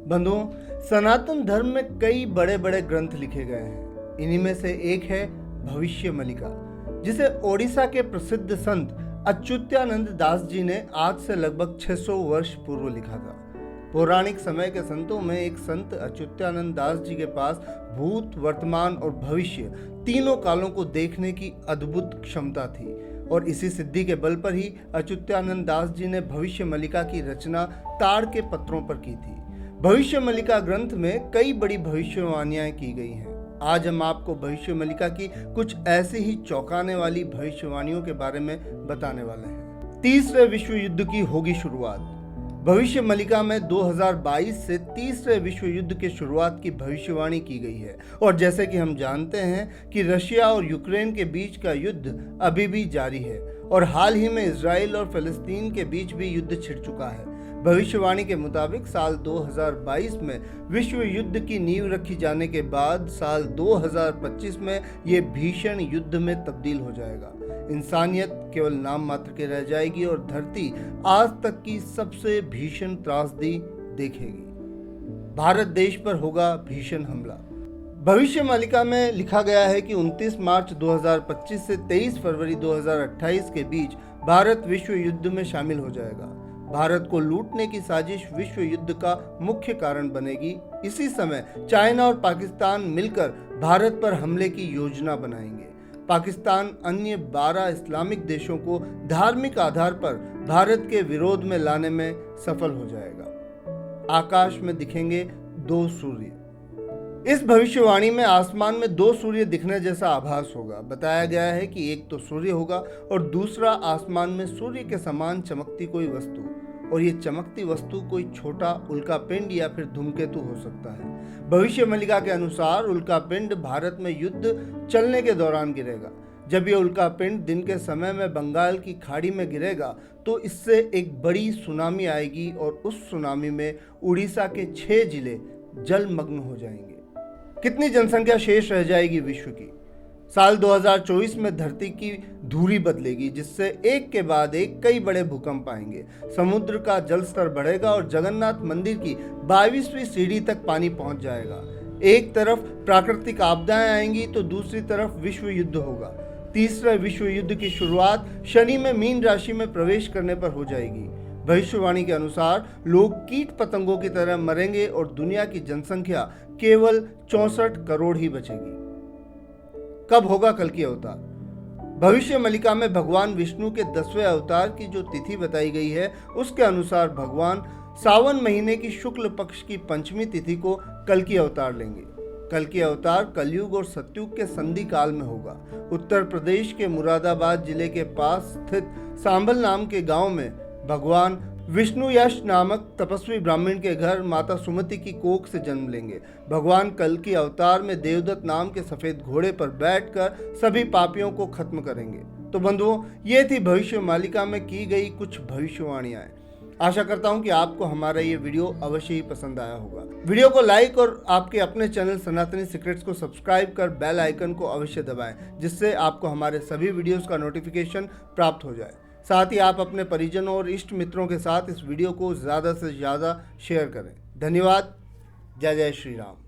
बंधुओं, सनातन धर्म में कई बड़े बड़े ग्रंथ लिखे गए हैं। इन्हीं में से एक है भविष्य मलिका, जिसे ओडिशा के प्रसिद्ध संत अच्युतानंद दास जी ने आज से लगभग 600 वर्ष पूर्व लिखा था। पौराणिक समय के संतों में एक संत अच्युतानंद दास जी के पास भूत, वर्तमान और भविष्य तीनों कालों को देखने की अद्भुत क्षमता थी और इसी सिद्धि के बल पर ही अच्युतानंद दास जी ने भविष्य मलिका की रचना ताड़ के पत्रों पर की थी। भविष्य मलिका ग्रंथ में कई बड़ी भविष्यवाणियां की गई हैं। आज हम आपको भविष्य मलिका की कुछ ऐसी ही चौंकाने वाली भविष्यवाणियों के बारे में बताने वाले हैं। तीसरे विश्व युद्ध की होगी शुरुआत। भविष्य मलिका में 2022 से तीसरे विश्व युद्ध के शुरुआत की भविष्यवाणी की गई है और जैसे कि हम जानते हैं कि रशिया और यूक्रेन के बीच का युद्ध अभी भी जारी है और हाल ही में इजराइल और फिलिस्तीन के बीच भी युद्ध छिड़ चुका है। भविष्यवाणी के मुताबिक साल 2022 में विश्व युद्ध की नींव रखी जाने के बाद साल 2025 में ये भीषण युद्ध में तब्दील हो जाएगा। इंसानियत केवल नाम मात्र के रह जाएगी और धरती आज तक की सबसे भीषण त्रासदी देखेगी। भारत देश पर होगा भीषण हमला। भविष्य मलिका में लिखा गया है कि 29 मार्च 2025 से 23 फरवरी 2028 के बीच भारत विश्व युद्ध में शामिल हो जाएगा। भारत को लूटने की साजिश विश्व युद्ध का मुख्य कारण बनेगी। इसी समय चाइना और पाकिस्तान मिलकर भारत पर हमले की योजना बनाएंगे। पाकिस्तान अन्य 12 इस्लामिक देशों को धार्मिक आधार पर भारत के विरोध में लाने में सफल हो जाएगा। आकाश में दिखेंगे 2 सूर्य। इस भविष्यवाणी में आसमान में 2 सूर्य दिखने जैसा आभास होगा। बताया गया है कि एक तो सूर्य होगा और दूसरा आसमान में सूर्य के समान चमकती कोई वस्तु, और ये चमकती वस्तु कोई छोटा उल्कापिंड या फिर धूमकेतु हो सकता है। भविष्य मलिका के अनुसार उल्कापिंड भारत में युद्ध चलने के दौरान गिरेगा। जब यह उल्कापिंड दिन के समय में बंगाल की खाड़ी में गिरेगा तो इससे एक बड़ी सुनामी आएगी और उस सुनामी में उड़ीसा के 6 जिले जलमग्न हो जाएंगे। कितनी जनसंख्या शेष रह जाएगी विश्व की? साल 2024 में धरती की धुरी बदलेगी, जिससे एक के बाद एक कई बड़े भूकंप आएंगे। समुद्र का जल स्तर बढ़ेगा और जगन्नाथ मंदिर की 22वीं सीढ़ी तक पानी पहुंच जाएगा। एक तरफ प्राकृतिक आपदाएं आएंगी तो दूसरी तरफ विश्व युद्ध होगा। तीसरे विश्व युद्ध की शुरुआत शनि में मीन राशि में प्रवेश करने पर हो जाएगी। भविष्यवाणी के अनुसार लोग कीट पतंगों की तरह मरेंगे और दुनिया की जनसंख्या केवल 64 करोड़ ही बचेगी। कब होगा कल्कि अवतार? भविष्य मलिका में भगवान विष्णु के 10वें अवतार की जो तिथि बताई गई है उसके अनुसार भगवान सावन महीने की शुक्ल पक्ष की 5वीं तिथि को कल्कि अवतार लेंगे। कल्कि अवतार कलयुग और सतयुग के संधि काल में होगा। उत्तर प्रदेश के मुरादाबाद जिले के पास स्थित सांभल नाम के गांव में भगवान विष्णु यश नामक तपस्वी ब्राह्मण के घर माता सुमति की कोख से जन्म लेंगे। भगवान कल्कि अवतार में देवदत्त नाम के सफेद घोड़े पर बैठकर सभी पापियों को खत्म करेंगे। तो बंधुओं, ये थी भविष्य मालिका में की गई कुछ भविष्यवाणियां। आशा करता हूं कि आपको हमारा ये वीडियो अवश्य ही पसंद आया होगा। वीडियो को लाइक और आपके अपने चैनल सनातनी सीक्रेट्स को सब्सक्राइब कर बेल आइकन को अवश्य दबाएं, जिससे आपको हमारे सभी वीडियोस का नोटिफिकेशन प्राप्त हो जाए। साथ ही आप अपने परिजनों और इष्ट मित्रों के साथ इस वीडियो को ज़्यादा से ज़्यादा शेयर करें। धन्यवाद। जय जय श्री राम।